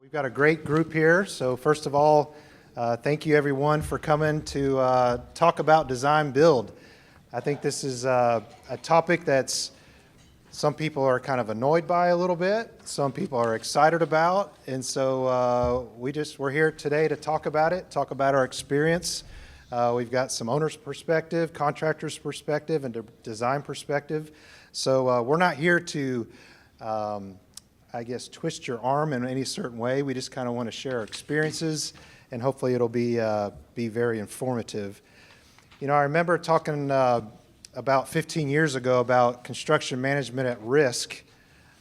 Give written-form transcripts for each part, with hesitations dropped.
We've got a great group here. So first of all, thank you everyone for coming to talk about design build. I think this is a topic that's some people are kind of annoyed by a little bit, some people are excited about, and so we're here today to talk about it, talk about our experience. We've got some owner's perspective, contractor's perspective, and design perspective. So we're not here to twist your arm in any certain way. We just kind of want to share our experiences, and hopefully it'll be very informative. You know, I remember talking about 15 years ago about construction management at risk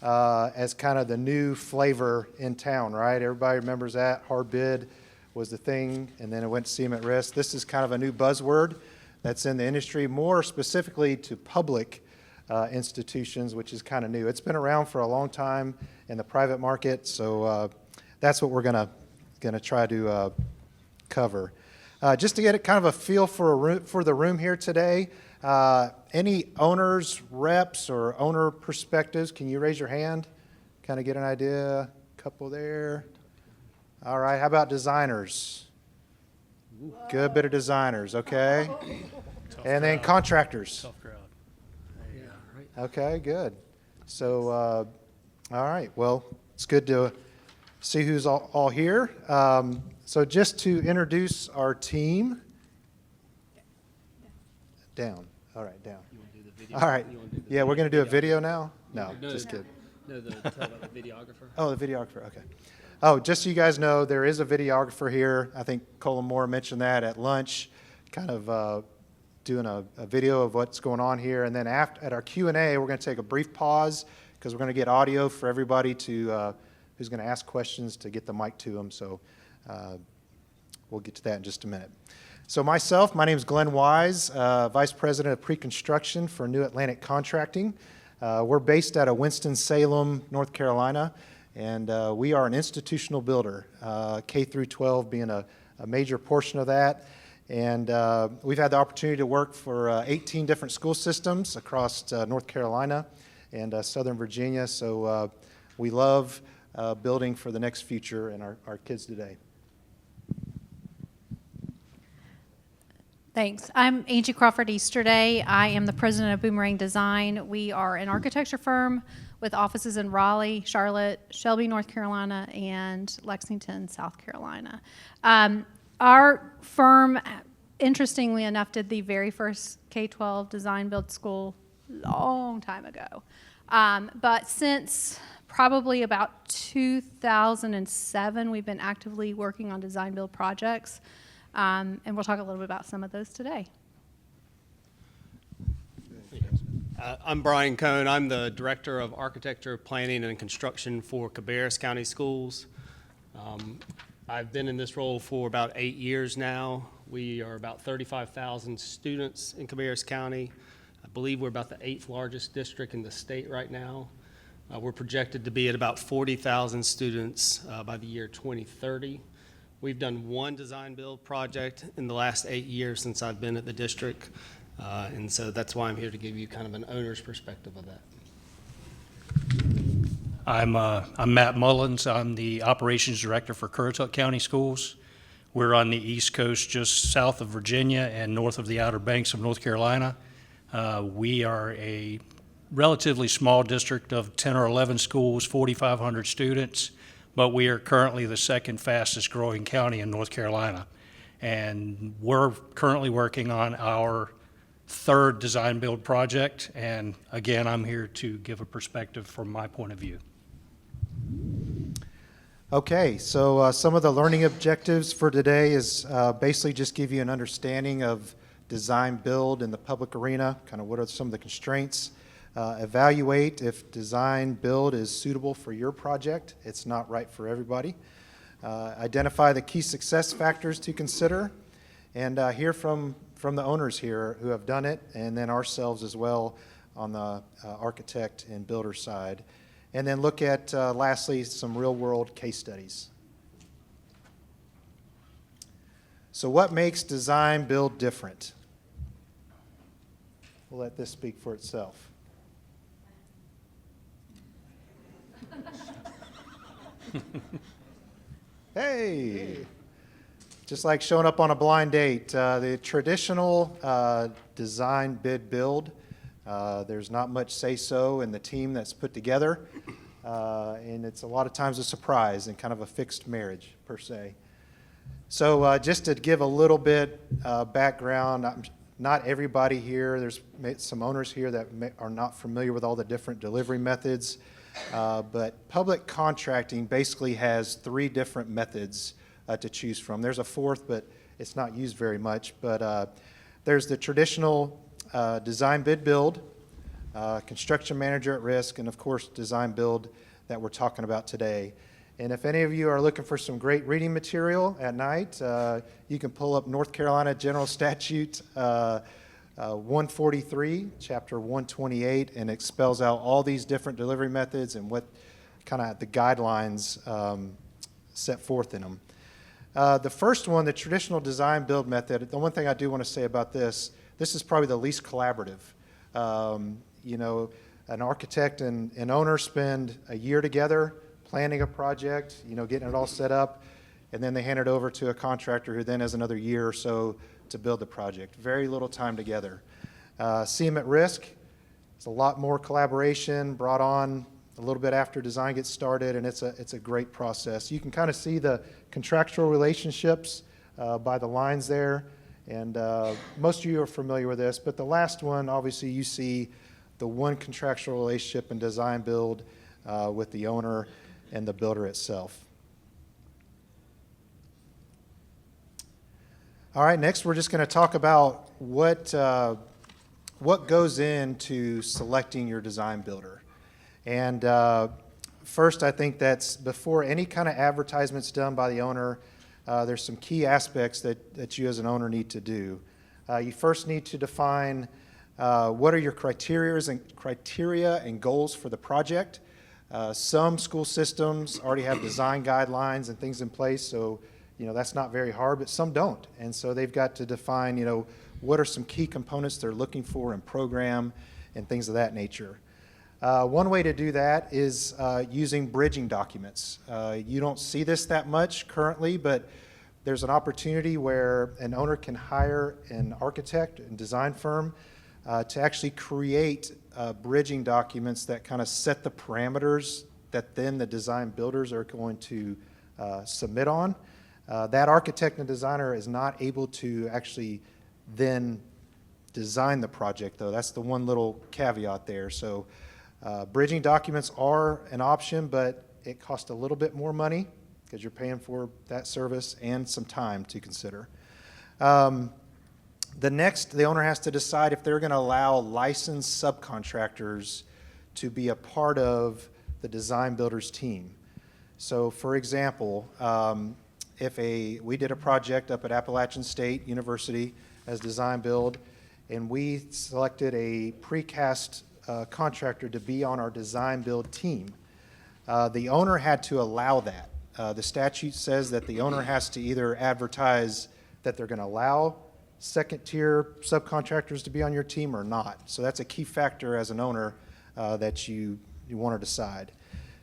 as kind of the new flavor in town, right? Everybody remembers that. Hard bid was the thing, and then it went to CM at risk. This is kind of a new buzzword that's in the industry, more specifically to public institutions, which is kind of new. It's been around for a long time in the private market, so that's what we're gonna try to cover. Just to get kind of a feel for the room here today, any owners, reps, or owner perspectives, can you raise your hand? Kind of get an idea. A couple there. All right, how about designers? Good bit of designers, okay. And then contractors. Tough crowd. Okay, good. So, all right, well, it's good to see who's all here. So just to introduce our team. Down. All right, down. You want to do the video? All right. Yeah, we're going to do a video now? No, just kidding. No, tell about the videographer. Oh, the videographer, okay. Oh, just so you guys know, there is a videographer here. I think Colin Moore mentioned that at lunch, kind of doing a video of what's going on here. And then at our Q&A, we're going to take a brief pause because we're going to get audio for everybody who's going to ask questions to get the mic to them. So we'll get to that in just a minute. So my name is Glenn Wise, Vice President of Pre-Construction for New Atlantic Contracting. We're based out of Winston-Salem, North Carolina, and we are an institutional builder, K-12 being a major portion of that. And we've had the opportunity to work for 18 different school systems across North Carolina and Southern Virginia. So we love building for the next future and our kids today. Thanks. I'm Angie Crawford Easterday. I am the president of Boomerang Design. We are an architecture firm with offices in Raleigh, Charlotte, Shelby, North Carolina, and Lexington, South Carolina. Our firm, interestingly enough, did the very first K-12 design build school long time ago. But since probably about 2007, we've been actively working on design build projects. And we'll talk a little bit about some of those today. I'm Brian Cohn. I'm the Director of Architecture, Planning, and Construction for Cabarrus County Schools. I've been in this role for about 8 years now. We are about 35,000 students in Cabarrus County. I believe we're about the 8th largest district in the state right now. We're projected to be at about 40,000 students by the year 2030. We've done one design build project in the last 8 years since I've been at the district, and so that's why I'm here to give you kind of an owner's perspective of that. I'm Matt Mullins. I'm the operations director for Currituck County Schools. We're on the East Coast, just south of Virginia and north of the Outer Banks of North Carolina. We are a relatively small district of 10 or 11 schools, 4,500 students. But we are currently the second fastest growing county in North Carolina. And we're currently working on our third design build project. And again, I'm here to give a perspective from my point of view. Okay, so some of the learning objectives for today is basically just give you an understanding of design build in the public arena, kind of what are some of the constraints. Evaluate if design build is suitable for your project. It's not right for everybody. Identify the key success factors to consider, and hear from the owners here who have done it, and then ourselves as well on the architect and builder side. And then look at, lastly, some real-world case studies. So what makes design build different? We'll let this speak for itself. Hey. Just like showing up on a blind date, the traditional design bid build, there's not much say-so in the team that's put together, and it's a lot of times a surprise and kind of a fixed marriage per se. So just to give a little bit background, not everybody here, there's some owners here that are not familiar with all the different delivery methods, but public contracting basically has 3 different methods to choose from. There's a 4th, but it's not used very much. But there's the traditional design bid build, construction manager at risk, and of course design build that we're talking about today. And if any of you are looking for some great reading material at night, you can pull up North Carolina General Statute 143, Chapter 128, and it spells out all these different delivery methods and what kind of the guidelines set forth in them. The first one, the traditional design build method, the one thing I do want to say about this is probably the least collaborative. You know, an architect and owner spend a year together planning a project, you know, getting it all set up, and then they hand it over to a contractor who then has another year or so to build the project. Very little time together. CM at risk, it's a lot more collaboration brought on a little bit after design gets started, and it's a great process. You can kind of see the contractual relationships by the lines there, and most of you are familiar with this, but the last one, obviously, you see the one contractual relationship in design build with the owner and the builder itself. All right, next we're just going to talk about what goes into selecting your design builder. And first, I think that's before any kind of advertisement's done by the owner, there's some key aspects that you as an owner need to do. You first need to define what are your criteria and goals for the project. Some school systems already have design guidelines and things in place, so you know that's not very hard, but some don't. And so they've got to define, you know, what are some key components they're looking for in program and things of that nature. One way to do that is using bridging documents. You don't see this that much currently, but there's an opportunity where an owner can hire an architect and design firm to actually create bridging documents that kind of set the parameters that then the design builders are going to submit on. That architect and designer is not able to actually then design the project, though. That's the one little caveat there. So bridging documents are an option, but it costs a little bit more money because you're paying for that service and some time to consider. The owner has to decide if they're going to allow licensed subcontractors to be a part of the design builder's team. So, for example, we did a project up at Appalachian State University as design build, and we selected a precast contractor to be on our design build team. The owner had to allow that. The statute says that the owner has to either advertise that they're going to allow second-tier subcontractors to be on your team or not. So that's a key factor as an owner that you want to decide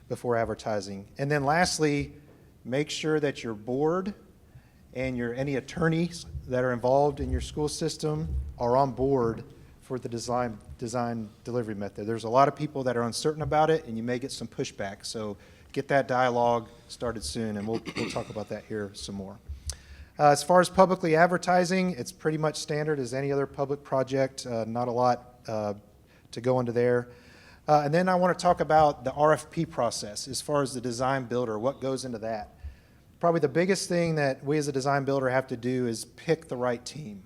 before advertising. And then lastly, make sure that your board and any attorneys that are involved in your school system are on board for the design delivery method. There's a lot of people that are uncertain about it, and you may get some pushback. So get that dialogue started soon, and we'll talk about that here some more. As far as publicly advertising, it's pretty much standard as any other public project, not a lot to go into there. And then I want to talk about the RFP process as far as the design builder, what goes into that. Probably the biggest thing that we as a design builder have to do is pick the right team.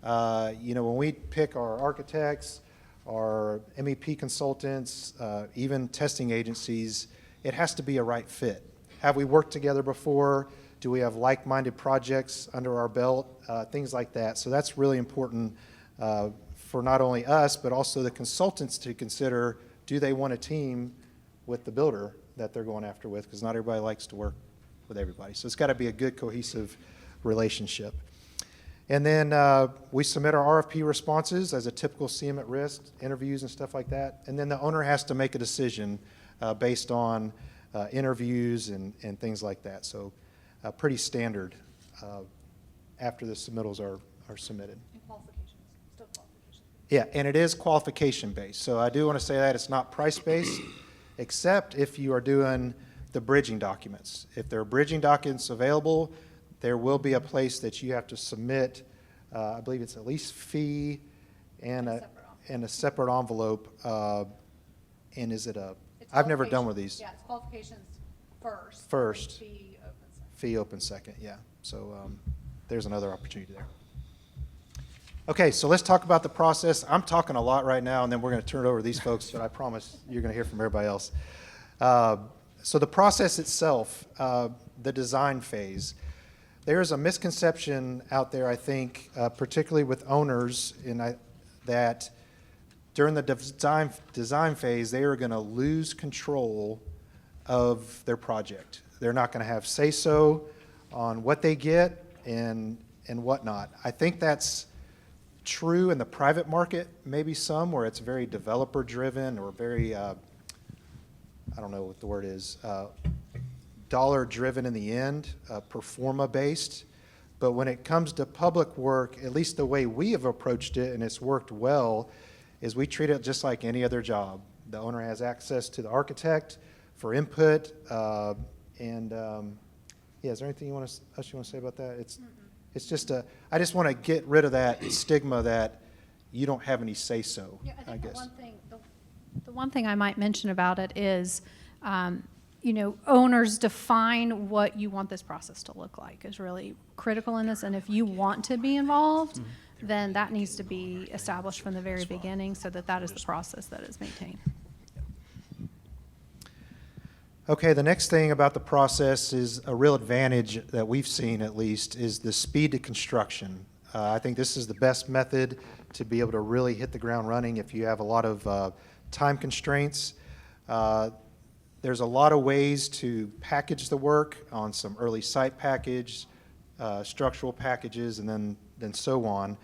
You know, when we pick our architects, our MEP consultants, even testing agencies, it has to be a right fit. Have we worked together before? Do we have like-minded projects under our belt? Things like that. So that's really important for not only us, but also the consultants to consider, do they want a team with the builder that they're going after with? Because not everybody likes to work with everybody. So it's got to be a good, cohesive relationship. And then we submit our RFP responses as a typical CM at risk, interviews and stuff like that. And then the owner has to make a decision based on interviews and things like that. So pretty standard after the submittals are submitted. Yeah, and it is qualification-based. So I do want to say that it's not price-based, except if you are doing the bridging documents. If there are bridging documents available, there will be a place that you have to submit, I believe it's at least fee and a separate envelope. And is it I've never done one of these. Yeah, it's qualifications first. First. Fee open second. Fee open second, yeah. So there's another opportunity there. Okay, so let's talk about the process. I'm talking a lot right now, and then we're going to turn it over to these folks, but I promise you're going to hear from everybody else. So the process itself, the design phase, there is a misconception out there, I think, particularly with owners, that during the design phase, they are going to lose control of their project. They're not going to have say-so on what they get and whatnot. I think that's true in the private market, maybe some, where it's very developer-driven or very, I don't know what the word is, dollar-driven in the end, performa-based. But when it comes to public work, at least the way we have approached it, and it's worked well, is we treat it just like any other job. The owner has access to the architect for input, yeah, is there anything else you want to say about that? It's just I just want to get rid of that stigma that you don't have any say-so, Yeah, I think guess. the one thing I might mention about it is, owners define what you want this process to look like is really critical in this. And if you want to be involved, then that needs to be established from the very beginning so that is the process that is maintained. Okay, the next thing about the process is a real advantage that we've seen, at least, is the speed to construction. I think this is the best method to be able to really hit the ground running if you have a lot of time constraints. There's a lot of ways to package the work on some early site package, structural packages, and then so on.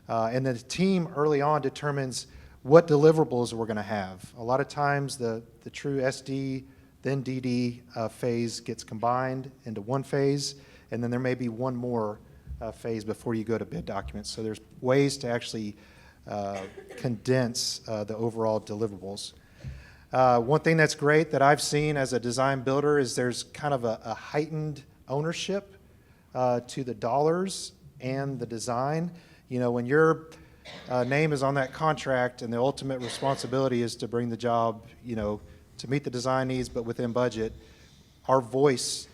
And the team early on determines what deliverables we're going to have. A lot of times the true SD, then DD phase gets combined into one phase, and then there may be one more phase before you go to bid documents. So there's ways to actually condense the overall deliverables. One thing that's great that I've seen as a design builder is there's kind of a heightened ownership to the dollars and the design. When your name is on that contract and the ultimate responsibility is to bring the job, to meet the design needs but within budget, our voice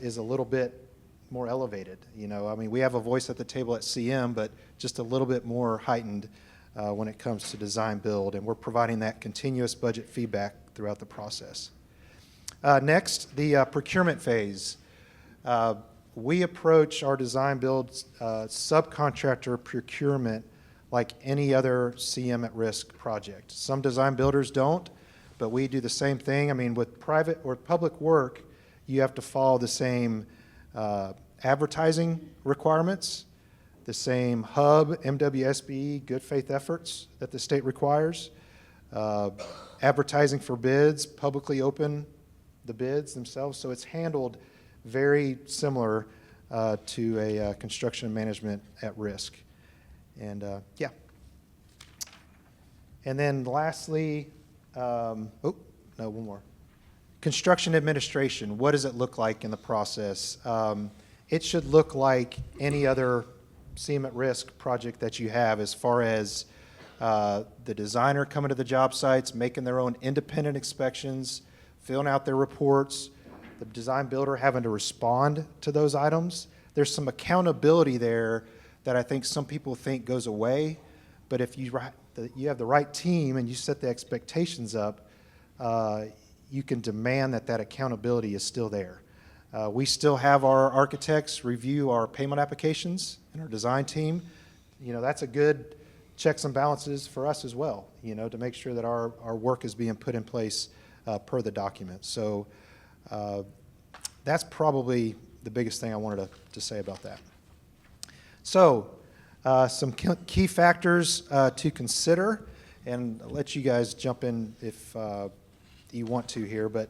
is a little bit more elevated. We have a voice at the table at CM, but just a little bit more heightened when it comes to design build, and we're providing that continuous budget feedback throughout the process. Next, the procurement phase. We approach our design build subcontractor procurement like any other CM at risk project. Some design builders don't, but we do the same thing. With private or public work, you have to follow the same advertising requirements, the same HUB, MWSB, good faith efforts that the state requires, advertising for bids, publicly open the bids themselves. So it's handled very similar to a construction management at risk. And yeah. And then lastly, one more. Construction administration, what does it look like in the process? It should look like any other CM at risk project that you have, as far as the designer coming to the job sites, making their own independent inspections, filling out their reports, the design builder having to respond to those items. There's some accountability there that I think some people think goes away, but if you have the right team and you set the expectations up, you can demand that accountability is still there. We still have our architects review our payment applications and our design team. That's a good checks and balances for us as well, to make sure that our work is being put in place per the document. So that's probably the biggest thing I wanted to say about that. So some key factors to consider, and I'll let you guys jump in if you want to here, but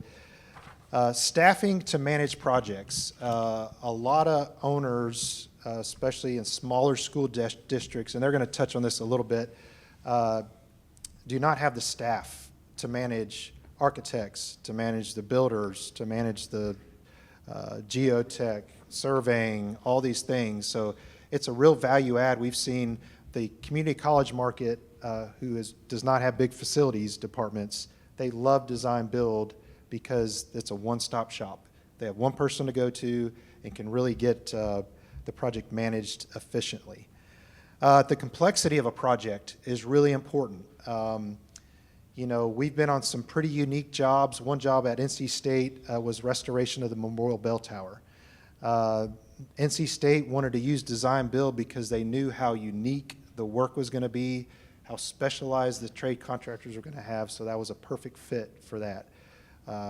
Staffing to manage projects. A lot of owners, especially in smaller school districts, and they're going to touch on this a little bit, do not have the staff to manage architects, to manage the builders, to manage the geotech, surveying, all these things. So it's a real value add. We've seen the community college market, does not have big facilities departments, they love design build because it's a one-stop shop. They have one person to go to and can really get the project managed efficiently. The complexity of a project is really important. You know, we've been on some pretty unique jobs. One job at NC State was restoration of the Memorial Bell Tower. NC State wanted to use design build because they knew how unique the work was going to be, how specialized the trade contractors were going to have, so that was a perfect fit for that.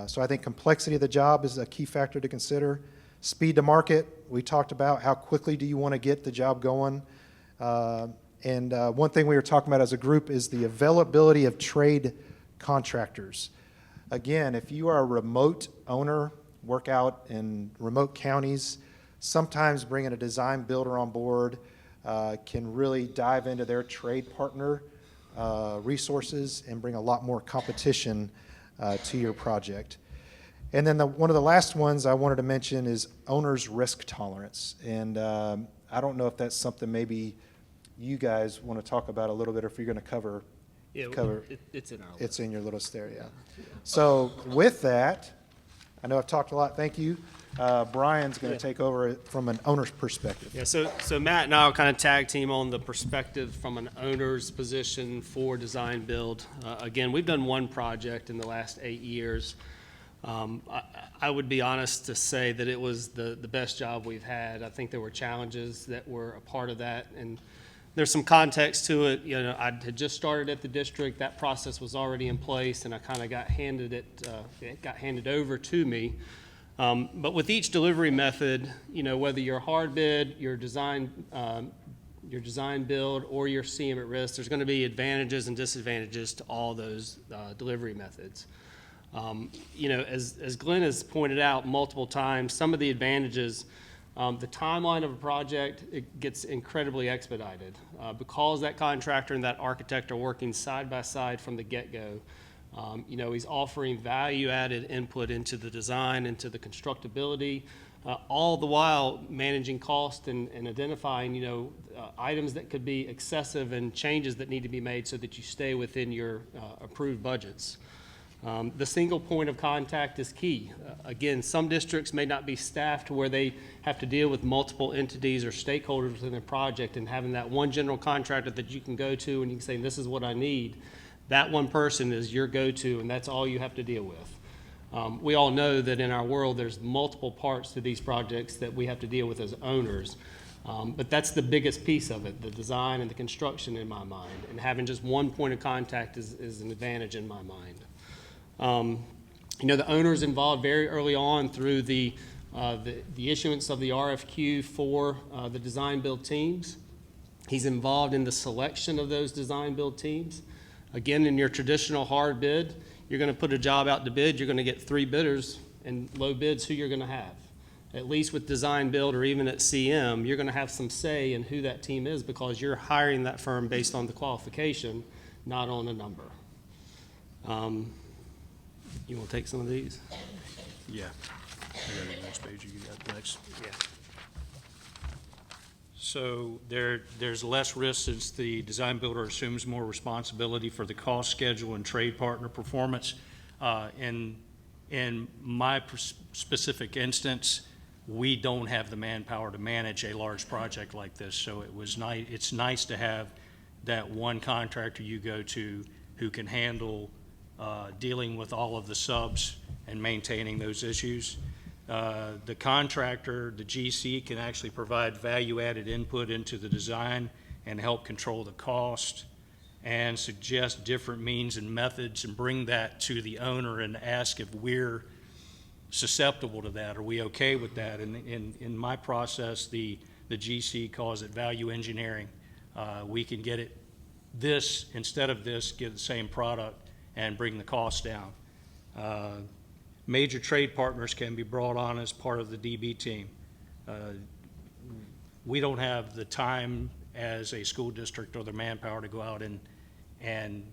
So I think complexity of the job is a key factor to consider. Speed to market, we talked about how quickly do you want to get the job going. And one thing we were talking about as a group is the availability of trade contractors. Again, if you are a remote owner, work out in remote counties, sometimes bringing a design builder on board can really dive into their trade partner resources and bring a lot more competition to your project. And then one of the last ones I wanted to mention is owner's risk tolerance. And I don't know if that's something maybe you guys want to talk about a little bit, or if you're going to cover. Yeah, cover. it's in our list. It's in your little list there, yeah. So with that, I know I've talked a lot. Thank you. Brian's going to take over from an owner's perspective. Yeah, so Matt and I will kind of tag team on the perspective from an owner's position for design build. Again, we've done one project in the last 8 years. I would be honest to say that it was the best job we've had. I think there were challenges that were a part of that, and there's some context to it. You know, I had just started at the district. That process was already in place, and I kind of got it got handed over to me. But with each delivery method, you know, whether you're hard bid, your design build, or your CM at risk, there's going to be advantages and disadvantages to all those delivery methods. You know, as Glenn has pointed out multiple times, some of the advantages, the timeline of a project, it gets incredibly expedited because that contractor and that architect are working side by side from the get-go. You know, he's offering value-added input into the design, into the constructability, all the while managing cost and identifying, you know, items that could be excessive and changes that need to be made so that you stay within your approved budgets. The single point of contact is key. Again, some districts may not be staffed to where they have to deal with multiple entities or stakeholders within their project, and having that one general contractor that you can go to and you can say, this is what I need. That one person is your go-to, and that's all you have to deal with. We all know that in our world there's multiple parts to these projects that we have to deal with as owners, but that's the biggest piece of it, the design and the construction in my mind, and having just one point of contact is an advantage in my mind. You know, the owner's involved very early on through the issuance of the RFQ for the design build teams. He's involved in the selection of those design build teams. Again, in your traditional hard bid, you're going to put a job out to bid, you're going to get 3 bidders, and low bids who you're going to have. At least with design build or even at CM, you're going to have some say in who that team is because you're hiring that firm based on the qualification, not on a number. You want to take some of these? Yeah. I got the next page, you got the next. Yeah. So there's less risk since the design builder assumes more responsibility for the cost, schedule, and trade partner performance. In my specific instance, we don't have the manpower to manage a large project like this, so it's nice to have that one contractor you go to who can handle dealing with all of the subs and maintaining those issues. The contractor, the GC, can actually provide value-added input into the design and help control the cost and suggest different means and methods and bring that to the owner and ask if we're susceptible to that. Are we okay with that? And in my process, the GC calls it value engineering. We can get it this instead of this, get the same product and bring the cost down. major trade partners can be brought on as part of the DB team. We don't have the time as a school district or the manpower to go out and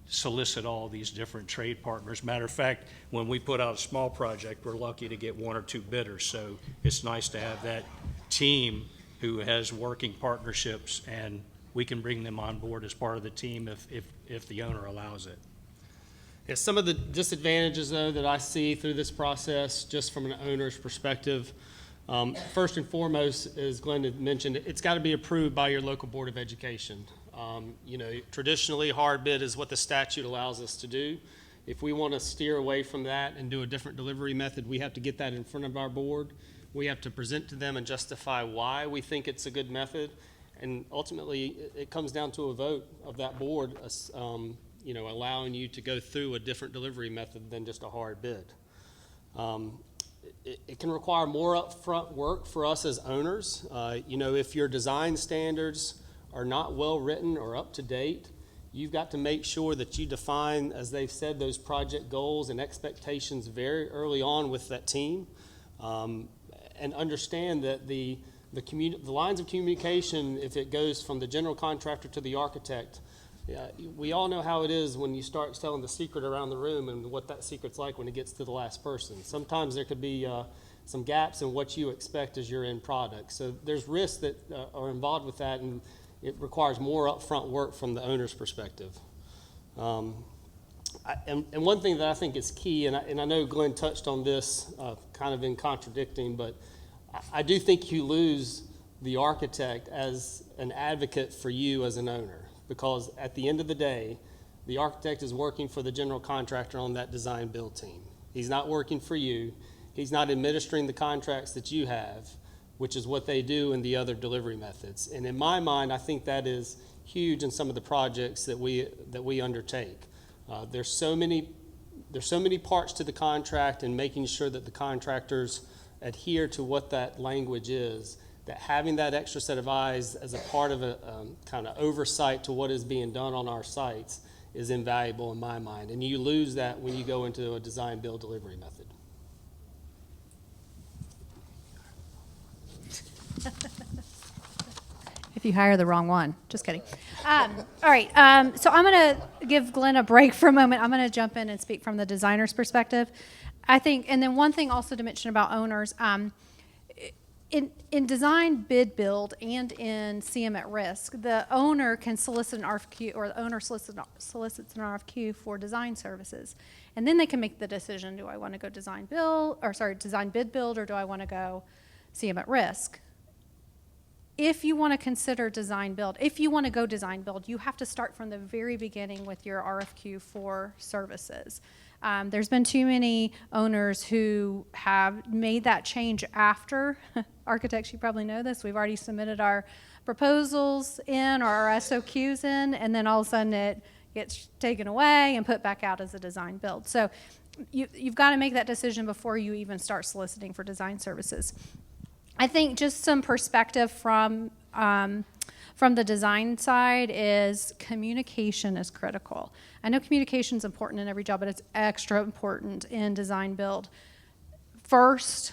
solicit all these different trade partners. Matter of fact, when we put out a small project, we're lucky to get 1 or 2 bidders. So it's nice to have that team who has working partnerships, and we can bring them on board as part of the team if the owner allows it. Yeah, some of the disadvantages, though, that I see through this process, just from an owner's perspective, first and foremost, as Glenn had mentioned, it's got to be approved by your local Board of Education. Traditionally, hard bid is what the statute allows us to do. If we want to steer away from that and do a different delivery method, we have to get that in front of our board. We have to present to them and justify why we think it's a good method. And ultimately, it comes down to a vote of that board, allowing you to go through a different delivery method than just a hard bid. It can require more upfront work for us as owners. If your design standards are not well written or up to date, you've got to make sure that you define, as they've said, those project goals and expectations very early on with that team, and understand that the lines of communication, if it goes from the general contractor to the architect, we all know how it is when you start telling the secret around the room and what that secret's like when it gets to the last person. Sometimes there could be some gaps in what you expect as your end product. So there's risks that are involved with that, and it requires more upfront work from the owner's perspective. And one thing that I think is key, and I know Glenn touched on this kind of in contradicting, but I do think you lose the architect as an advocate for you as an owner, because at the end of the day, the architect is working for the general contractor on that design build team. He's not working for you. He's not administering the contracts that you have, which is what they do in the other delivery methods. And in my mind, I think that is huge in some of the projects that we undertake. There's so many parts to the contract, and making sure that the contractors adhere to what that language is, that having that extra set of eyes as a part of a kind of oversight to what is being done on our sites is invaluable in my mind. And you lose that when you go into a design build delivery method. If you hire the wrong one. Just kidding. All right. So I'm going to give Glenn a break for a moment. I'm going to jump in and speak from the designer's perspective. I think, and then one thing also to mention about owners, in design bid build and in CM at risk, the owner can solicit an RFQ, or the owner solicits an RFQ for design services. And then they can make the decision, do I want to go design bid build, or do I want to go CM at risk? If you want to consider design build, if you want to go design build, you have to start from the very beginning with your RFQ for services. There's been too many owners who have made that change after. Architects, you probably know this. We've already submitted our proposals in, or our SOQs in, and then all of a sudden it gets taken away and put back out as a design build. So you've got to make that decision before you even start soliciting for design services. I think just some perspective from the design side is communication is critical. I know communication is important in every job, but it's extra important in design build. First,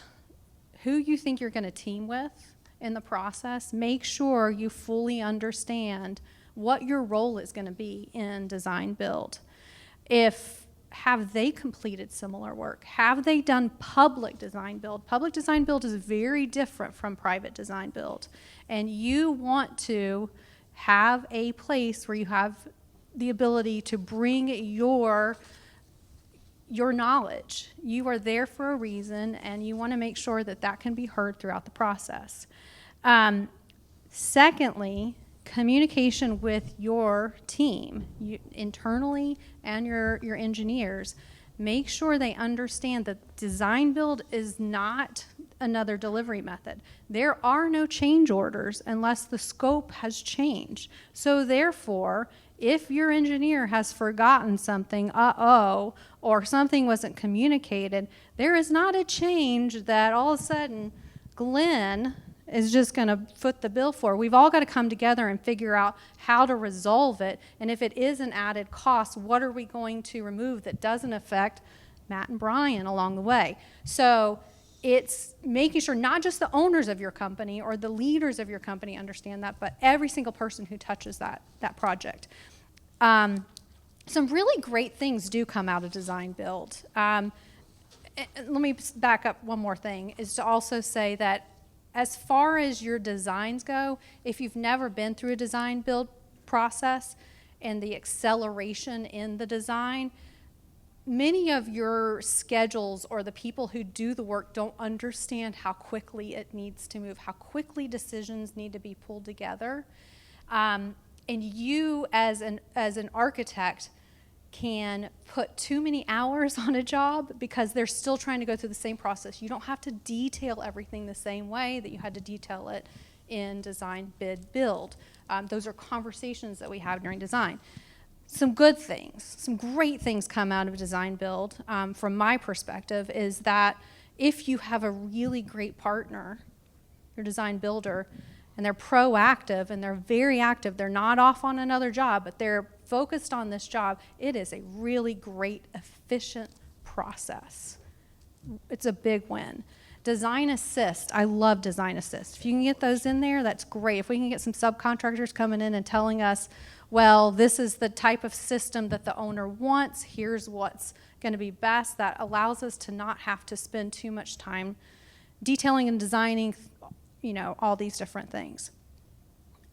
who you think you're going to team with in the process, make sure you fully understand what your role is going to be in design build. Have they completed similar work? Have they done public design build? Public design build is very different from private design build. And you want to have a place where you have the ability to bring your knowledge. You are there for a reason, and you want to make sure that that can be heard throughout the process. Secondly, communication with your team, internally and your engineers. Make sure they understand that design build is not another delivery method. There are no change orders unless the scope has changed. So therefore, if your engineer has forgotten something, or something wasn't communicated, there is not a change that all of a sudden Glenn is just going to foot the bill for. We've all got to come together and figure out how to resolve it. And if it is an added cost, what are we going to remove that doesn't affect Matt and Brian along the way. So it's making sure not just the owners of your company or the leaders of your company understand that, but every single person who touches that project. Some really great things do come out of design build. Let me back up one more thing, is to also say that as far as your designs go, if you've never been through a design build process and the acceleration in the design, many of your schedules or the people who do the work don't understand how quickly it needs to move, how quickly decisions need to be pulled together. And you, as an architect, can put too many hours on a job because they're still trying to go through the same process. You don't have to detail everything the same way that you had to detail it in design, bid, build. Those are conversations that we have during design. Some good things, some great things come out of design build, from my perspective, is that if you have a really great partner, your design builder, and they're proactive and they're very active, they're not off on another job, but they're focused on this job, it is a really great, efficient process. It's a big win. Design assist, I love design assist. If you can get those in there, that's great. If we can get some subcontractors coming in and telling us, well, this is the type of system that the owner wants, here's what's going to be best, that allows us to not have to spend too much time detailing and designing, all these different things.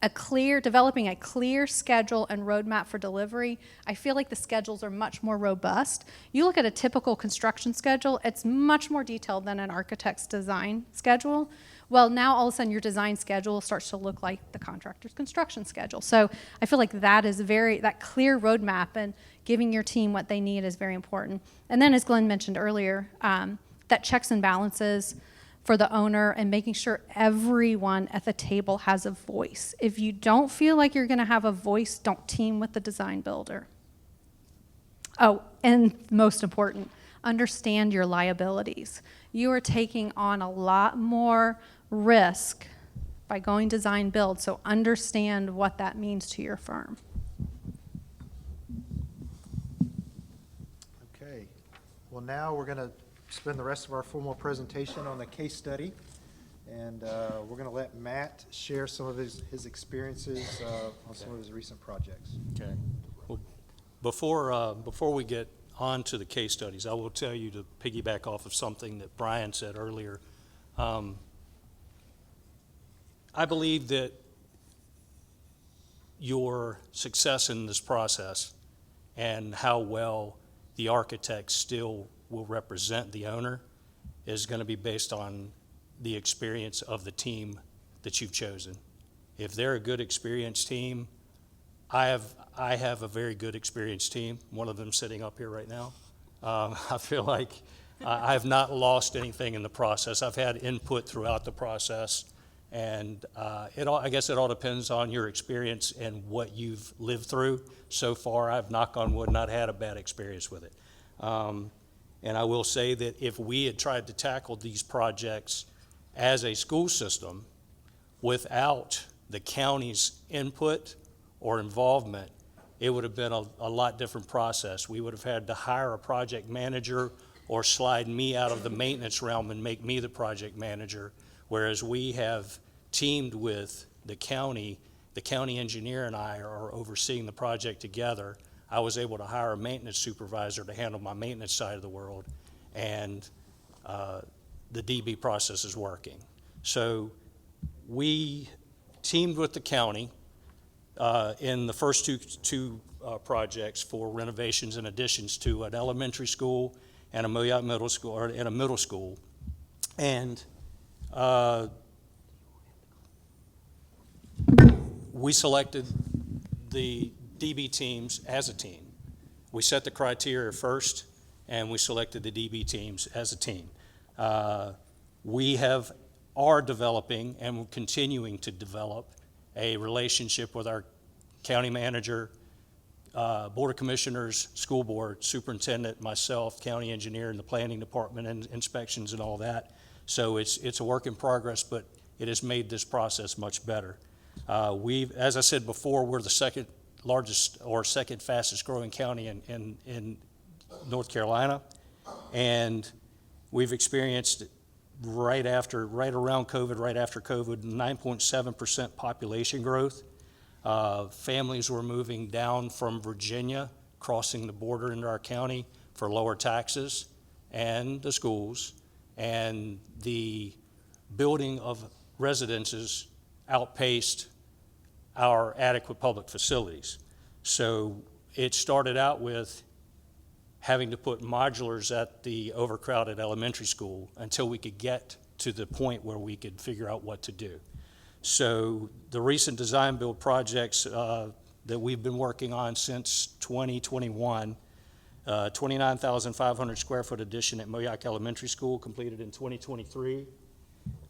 Developing a clear schedule and roadmap for delivery. I feel like the schedules are much more robust. You look at a typical construction schedule, it's much more detailed than an architect's design schedule. Well, now all of a sudden your design schedule starts to look like the contractor's construction schedule. So I feel like that clear roadmap and giving your team what they need is very important. And then, as Glenn mentioned earlier, that checks and balances for the owner and making sure everyone at the table has a voice. If you don't feel like you're going to have a voice, don't team with the design builder. Oh, and most important, understand your liabilities. You are taking on a lot more risk by going design build, so understand what that means to your firm. Okay. Well, now we're going to spend the rest of our formal presentation on the case study, and we're going to let Matt share some of his experiences on some of his recent projects. Okay. Well, before we get on to the case studies, I will tell you to piggyback off of something that Brian said earlier. I believe that your success in this process and how well the architect still will represent the owner is going to be based on the experience of the team that you've chosen. If they're a good experienced team, I have a very good experienced team, one of them sitting up here right now. I feel like I have not lost anything in the process. I've had input throughout the process, and I guess it all depends on your experience and what you've lived through. So far, I've, knock on wood, not had a bad experience with it. And I will say that if we had tried to tackle these projects as a school system without the county's input or involvement, it would have been a lot different process. We would have had to hire a project manager or slide me out of the maintenance realm and make me the project manager, whereas we have teamed with the county engineer and I are overseeing the project together. I was able to hire a maintenance supervisor to handle my maintenance side of the world, and the DB process is working. So we teamed with the county in the first two projects for renovations and additions to an elementary school and a middle school, and we selected the DB teams as a team. We set the criteria first, and we selected the DB teams as a team. We are developing and continuing to develop a relationship with our county manager, board of commissioners, school board, superintendent, myself, county engineer, and the planning department, and inspections and all that. So it's a work in progress, but it has made this process much better. As I said before, we're the second largest or second fastest growing county in North Carolina, And we've experienced right around COVID, right after COVID, 9.7% population growth. Families were moving down from Virginia, crossing the border into our county for lower taxes and the schools, and the building of residences outpaced our adequate public facilities. So it started out with having to put modulars at the overcrowded elementary school until we could get to the point where we could figure out what to do. So the recent design build projects that we've been working on since 2021, 29,500 square foot addition at Moyock Elementary School completed in 2023.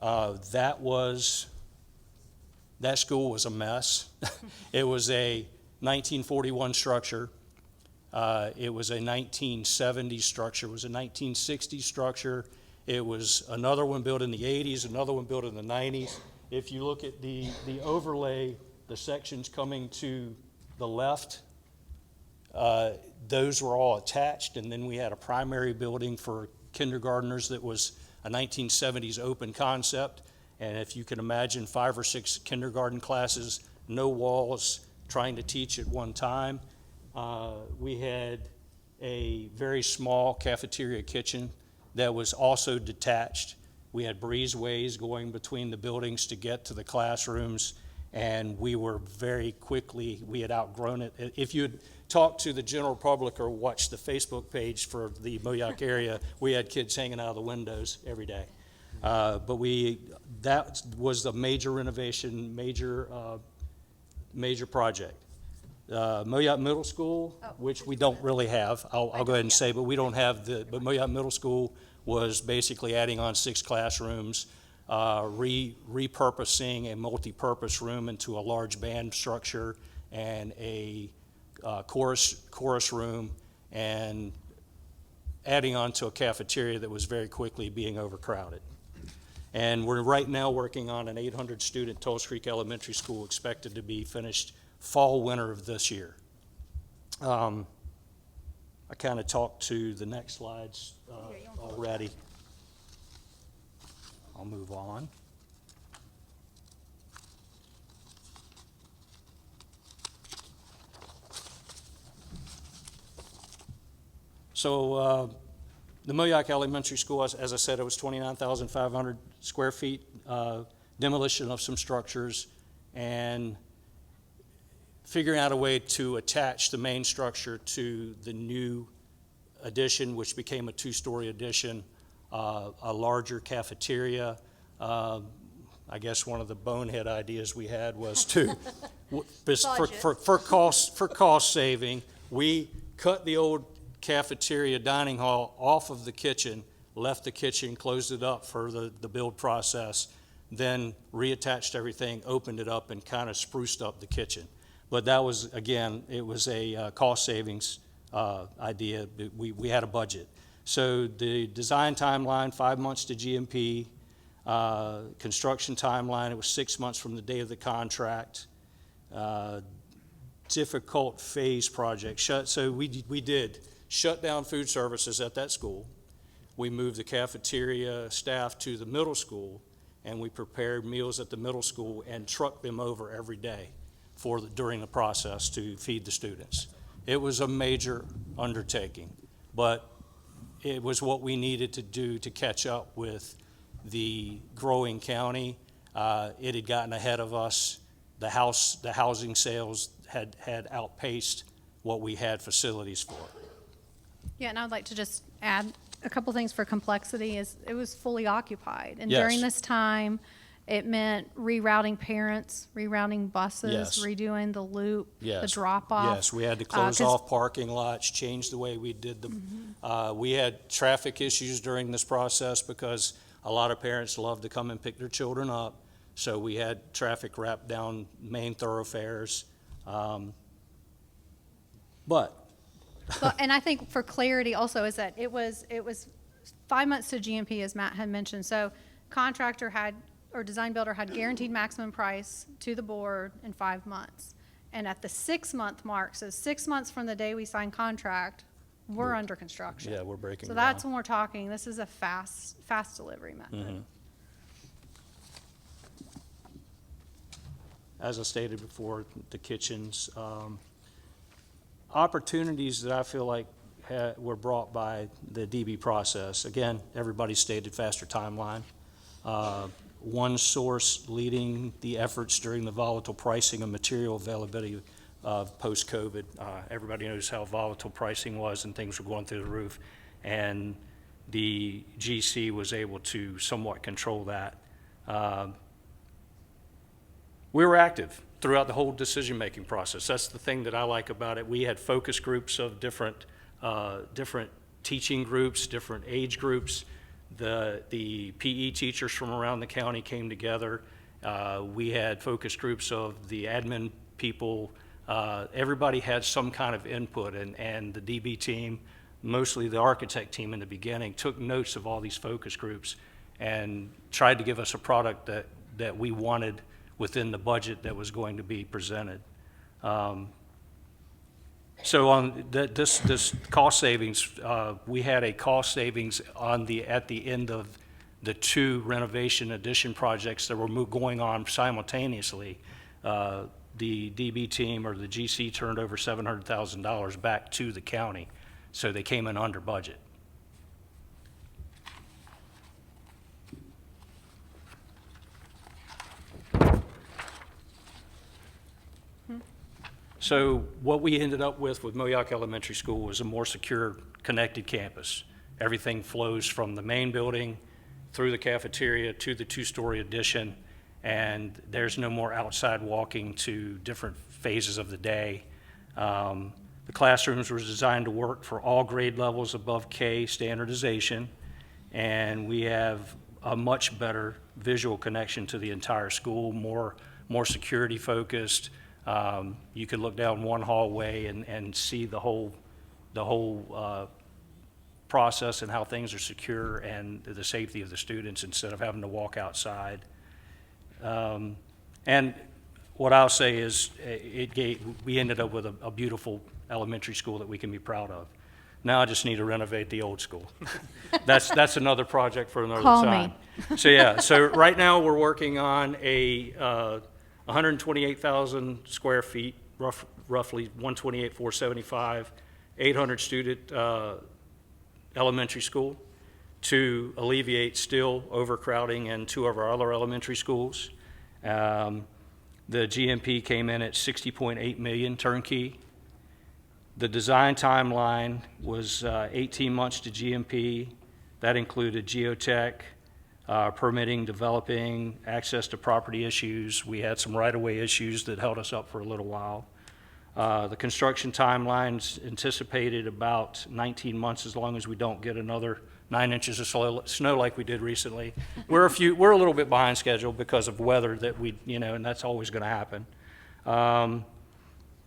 That school was a mess. It was a 1941 structure. It was a 1970 structure. It was a 1960 structure. It was another one built in the 80s, another one built in the 90s. If you look at the overlay, the sections coming to the left, those were all attached, and then we had a primary building for kindergartners that was a 1970s open concept. And if you can imagine 5 or 6 kindergarten classes, no walls, trying to teach at one time. We had a very small cafeteria kitchen that was also detached. We had breezeways going between the buildings to get to the classrooms, and we were we had outgrown it. If you had talked to the general public or watched the Facebook page for the Moyock area, we had kids hanging out of the windows every day. But that was a major renovation, major project. Moyock Middle School, which we don't really have, I'll go ahead and say, but we don't have but Moyock Middle School was basically adding on 6 classrooms, repurposing a multi-purpose room into a large band structure and a chorus room, and adding on to a cafeteria that was very quickly being overcrowded. And we're right now working on an 800-student Tulse Creek Elementary School expected to be finished fall, winter of this year. I kind of talked to the next slides already. I'll move on. So the Moyock Elementary School, as I said, it was 29,500 square feet, demolition of some structures, and figuring out a way to attach the main structure to the new addition, which became a 2-story addition, a larger cafeteria. I guess one of the bonehead ideas we had was to, for cost saving, we cut the old cafeteria dining hall off of the kitchen, left the kitchen, closed it up for the build process, then reattached everything, opened it up, and kind of spruced up the kitchen. But that was, again, it was a cost savings idea. We had a budget. So the design timeline, 5 months to GMP. Construction timeline, it was 6 months from the day of the contract. Difficult phase project. So we did shut down food services at that school. We moved the cafeteria staff to the middle school, and we prepared meals at the middle school and trucked them over every day during the process to feed the students. It was a major undertaking, but it was what we needed to do to catch up with the growing county. It had gotten ahead of us. The housing sales had outpaced what we had facilities for. Yeah, and I would like to just add a couple things for complexity. Is it was fully occupied, and Yes. during this time, it meant rerouting parents, rerouting buses, Yes. redoing the loop, Yes. the drop-off. Yes, we had to close 'cause- off parking lots, change the way we did them. We had traffic issues during this process because a lot of parents love to come and pick their children up. So we had traffic wrapped down main thoroughfares. But Well, and I think for clarity also is that it was 5 months to GMP, as Matt had mentioned. So contractor or design builder had guaranteed maximum price to the board in 5 months. And at the 6-month mark, so 6 months from the day we signed contract, we're under construction. Yeah, we're breaking So ground. that's when we're talking, this is a fast delivery method. As I stated before, the kitchens, opportunities that I feel like were brought by the DB process. Again, everybody stated faster timeline. One source leading the efforts during the volatile pricing and material availability of post-COVID. Everybody knows how volatile pricing was and things were going through the roof. And the GC was able to somewhat control that. We were active throughout the whole decision-making process. That's the thing that I like about it. We had focus groups of different teaching groups, different age groups. The PE teachers from around the county came together. We had focus groups of the admin people. Everybody had some kind of input, and the DB team, mostly the architect team in the beginning, took notes of all these focus groups and tried to give us a product that we wanted within the budget that was going to be presented. So on this cost savings, we had a cost savings at the end of the 2 renovation addition projects that were going on simultaneously. The DB team or the GC turned over $700,000 back to the county, so they came in under budget. So what we ended up with Moyock Elementary School was a more secure, connected campus. Everything flows from the main building through the cafeteria to the 2-story addition, and there's no more outside walking to different phases of the day. The classrooms were designed to work for all grade levels above K standardization, and we have a much better visual connection to the entire school, more security focused. You could look down one hallway and see the whole process and how things are secure and the safety of the students instead of having to walk outside. And what I'll say is we ended up with a beautiful elementary school that we can be proud of. Now I just need to renovate the old school. That's another project for another Call time. me. So right now we're working on a 128,000 square feet, roughly 128,475, 800 student elementary school to alleviate still overcrowding in 2 of our other elementary schools. The GMP came in at $60.8 million turnkey. The design timeline was 18 months to GMP. That included geotech, permitting, developing, access to property issues. We had some right-of-way issues that held us up for a little while. The construction timeline's anticipated about 19 months as long as we don't get another 9 inches of snow like we did recently. We're a little bit behind schedule because of weather that and that's always going to happen.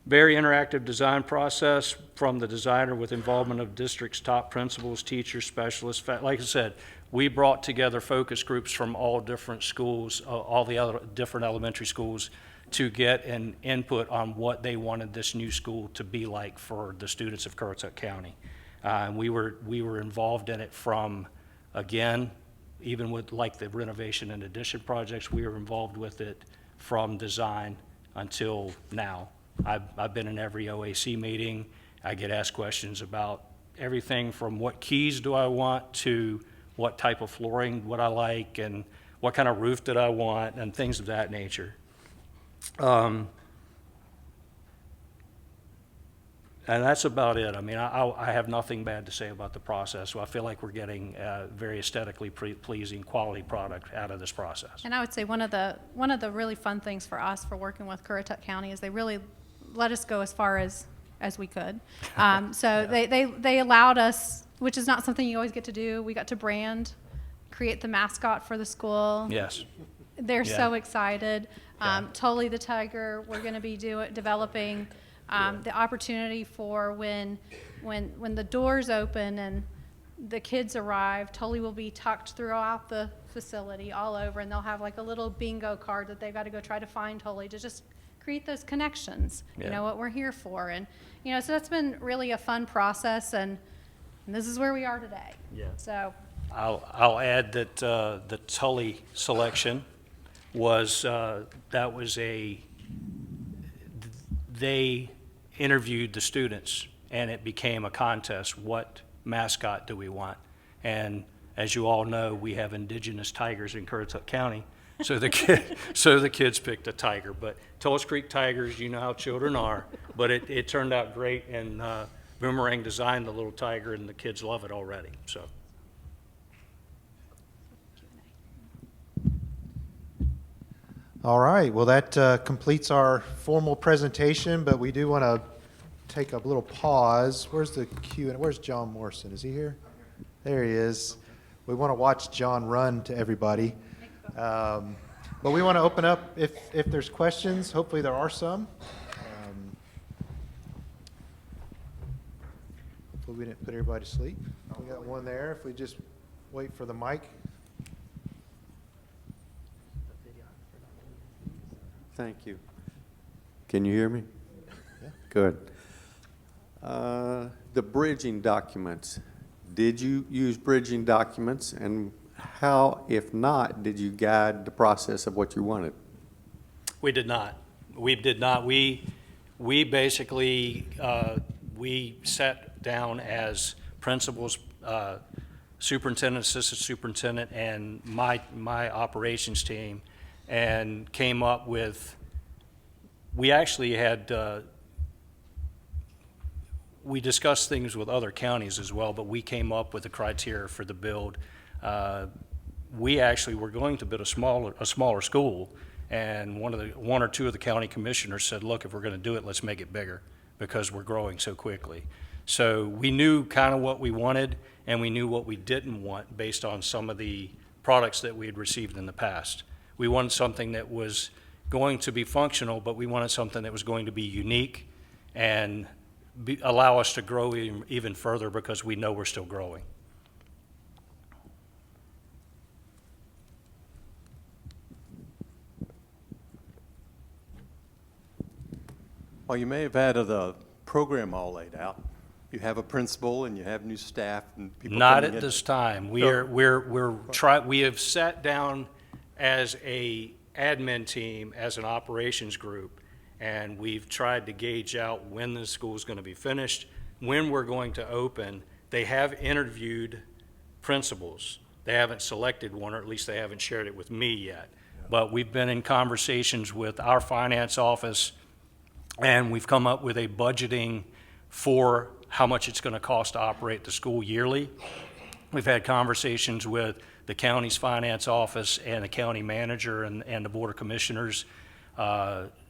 Very interactive design process from the designer with involvement of district's top principals, teachers, specialists. Like I said, we brought together focus groups from all different schools, all the other different elementary schools, to get an input on what they wanted this new school to be like for the students of Currituck County. And we were involved in it from, again, even with like the renovation and addition projects, we were involved with it from design until now. I've been in every OAC meeting. I get asked questions about everything from what keys do I want to what type of flooring would I like and what kind of roof did I want and things of that nature. And that's about it. I mean, I have nothing bad to say about the process. So I feel like we're getting a very aesthetically pleasing quality product out of this process. And I would say one of the really fun things for us for working with Currituck County is they really let us go as far as we could. So yeah. they allowed us, which is not something you always get to do. We got to brand, create the mascot for the school. Yes. They're so excited. Totally the Tiger. We're going to be developing the opportunity for when the doors open and the kids arrive. Totally will be tucked throughout the facility all over, and they'll have like a little bingo card that they've got to go try to find Totally to just create those connections, Yeah. you know, what we're here for. And, you know, so that's been really a fun process, and this is where we are today. Yeah. So, I'll add that the Tully selection was, they interviewed the students, and it became a contest. What mascot do we want? And as you all know, we have indigenous tigers in Currituck County, so the kids picked a tiger. But Tullis Creek Tigers, you know how children are, but it turned out great, and Boomerang designed the little tiger, and the kids love it already, so. All right, well, that completes our formal presentation, but we do want to take a little pause. Where's the Q and where's John Morrison? Is he here? There he is. We want to watch John run to everybody. But we want to open up if there's questions. Hopefully there are some. Hopefully we didn't put everybody to sleep. We got one there. If we just wait for the mic. Thank you. Can you hear me? Yeah. Good. The bridging documents, did you use bridging documents, and how, if not, did you guide the process of what you wanted? We did not. We did not. We basically, we sat down as principals, superintendent, assistant superintendent, and my operations team, and came up with, we actually had, we discussed things with other counties as well, but we came up with the criteria for the build. We actually were going to build a smaller school, and one or two of the county commissioners said, look, if we're going to do it, let's make it bigger because we're growing so quickly. So we knew kind of what we wanted, and we knew what we didn't want based on some of the products that we had received in the past. We wanted something that was going to be functional, but we wanted something that was going to be unique and allow us to grow even further because we know we're still growing. Well, you may have had the program all laid out. You have a principal and you have new staff and people Not coming at in. this time. We have sat down as a admin team, as an operations group, and we've tried to gauge out when the school is going to be finished, when we're going to open. They have interviewed principals. They haven't selected one, or at least they haven't shared it with me yet. But we've been in conversations with our finance office, and we've come up with a budgeting for how much it's going to cost to operate the school yearly. We've had conversations with the county's finance office and the county manager and the board of commissioners,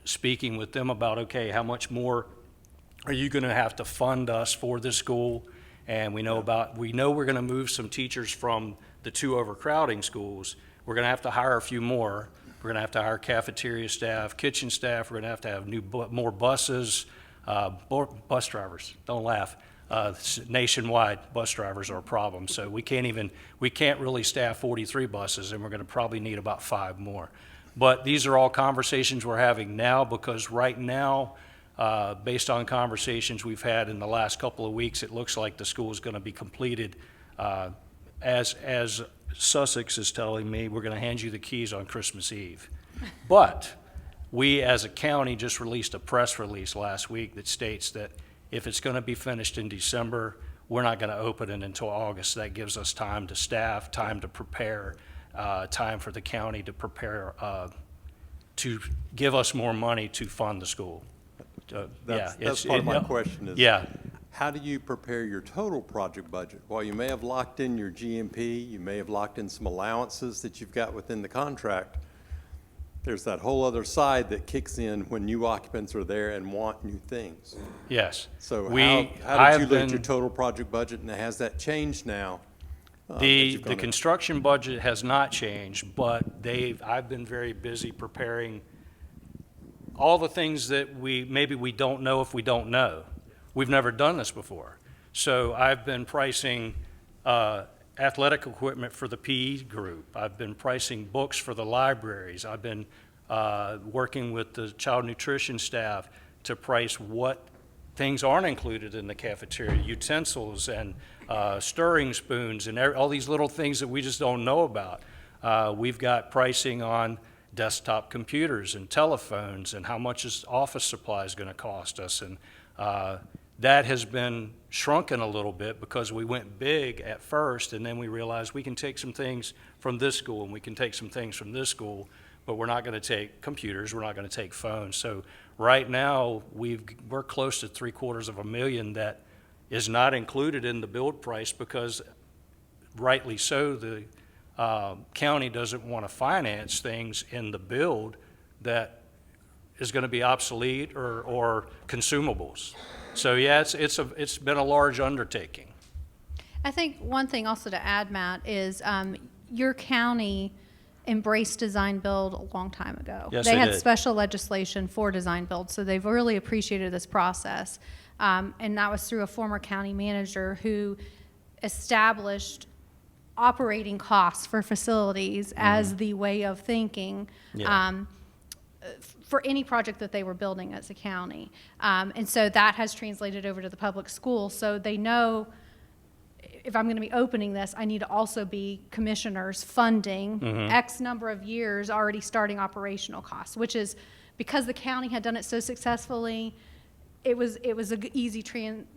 speaking with them about, okay, how much more are you going to have to fund us for this school? And we know we're going to move some teachers from the two overcrowding schools. We're going to have to hire a few more. We're going to have to hire cafeteria staff, kitchen staff. We're going to have more buses, bus drivers. Don't laugh. Nationwide, bus drivers are a problem. So we can't really staff 43 buses, and we're going to probably need about 5 more. But these are all conversations we're having now, because right now, based on conversations we've had in the last couple of weeks, it looks like the school is going to be completed. As Sussex is telling me, we're going to hand you the keys on Christmas Eve. But we, as a county, just released a press release last week that states that if it's going to be finished in December, we're not going to open it until August. That gives us time to staff, time to prepare, time for the county to prepare, to give us more money to fund the school. That's part of my question is, yeah. how do you prepare your total project budget? While you may have locked in your GMP, you may have locked in some allowances that you've got within the contract, there's that whole other side that kicks in when new occupants are there and want new things. Yes. So how I've did you look at your been- total project budget, and has that changed now? that The you've gone in? construction budget has not changed, but I've been very busy preparing all the things that maybe we don't know if we don't know. We've never done this before. So I've been pricing athletic equipment for the PE group. I've been pricing books for the libraries. I've been working with the child nutrition staff to price what things aren't included in the cafeteria, utensils and stirring spoons and all these little things that we just don't know about. We've got pricing on desktop computers and telephones and how much is office supplies going to cost us. And that has been shrunken a little bit because we went big at first, and then we realized we can take some things from this school and we can take some things from this school, but we're not going to take computers, we're not going to take phones. So right now, we're close to $750,000 that is not included in the build price because, rightly so, the county doesn't want to finance things in the build that is going to be obsolete or consumables. So yeah, it's been a large undertaking. I think one thing also to add, Matt, is your county embraced design build a long time ago. Yes, they they had did. special legislation for design build, so they've really appreciated this process. And that was through a former county manager who established operating costs for facilities as the way of thinking. Yeah. For any project that they were building as a county. And so that has translated over to the public school. So they know if I'm going to be opening this, I need to also be commissioners funding X number of years already starting operational costs, which is because the county had done it so successfully, it was an easy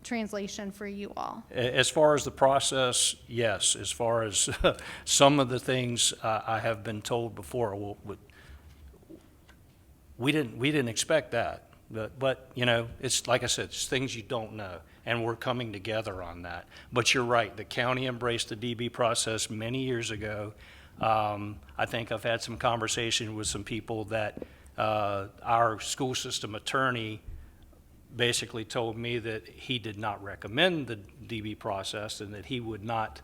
translation for you all. As far as the process, yes. As far as some of the things I have been told before, well, we didn't expect that, but you know, it's like I said, it's things you don't know, and we're coming together on that. But you're right, the county embraced the DB process many years ago. I think I've had some conversation with some people that our school system attorney basically told me that he did not recommend the DB process and that he would not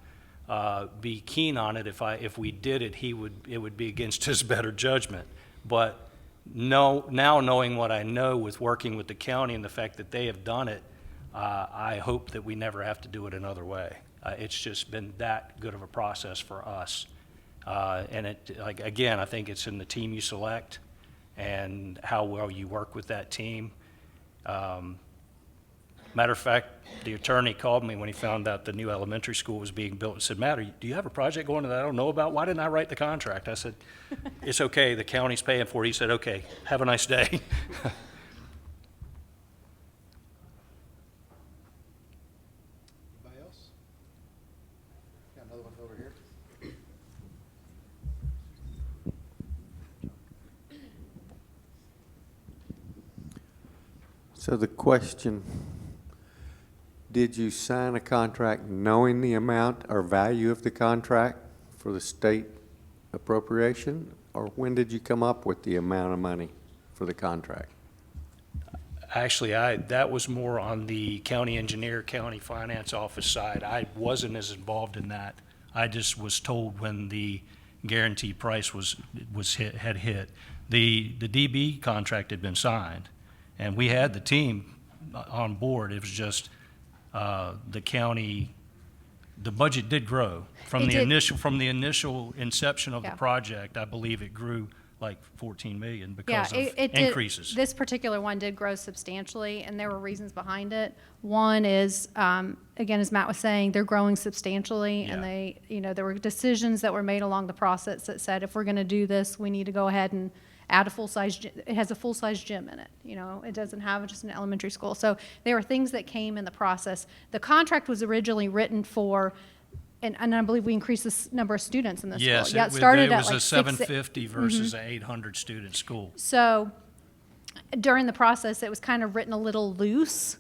be keen on it. If we did it, it would be against his better judgment. But now knowing what I know with working with the county and the fact that they have done it, I hope that we never have to do it another way. It's just been that good of a process for us. And again, I think it's in the team you select and how well you work with that team. Matter of fact, the attorney called me when he found out the new elementary school was being built and said, Matt, do you have a project going that I don't know about? Why didn't I write the contract? I said, it's okay, the county's paying for it. He said, okay, have a nice day. Anybody else? Got another one over here. So the question, did you sign a contract knowing the amount or value of the contract for the state appropriation? Or when did you come up with the amount of money for the contract? Actually, that was more on the county engineer, county finance office side. I wasn't as involved in that. I just was told when the guarantee price had hit. The DB contract had been signed, and we had the team on board. It was just the county. The budget did grow from the initial inception of the project. I believe it grew like 14 million because of increases. This particular one did grow substantially, and there were reasons behind it. One is, again, as Matt was saying, they're growing substantially, and there were decisions that were made along the process that said, if we're going to do this, we need to go ahead and add a full-size. It has a full-size gym in it. It doesn't have just an elementary school. So there were things that came in the process. The contract was originally written for. And I believe we increased the number of students in this school. Yes, Yeah, it started it at was like a 750 versus an 800 student school. So during the process, it was kind of written a little loose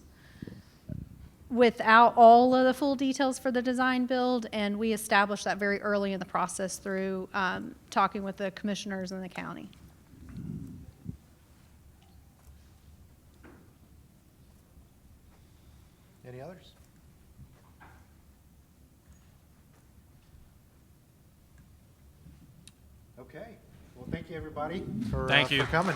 without all of the full details for the design build, and we established that very early in the process through talking with the commissioners in the county. Any others? Okay. Well, thank you, everybody, for Thank you. coming.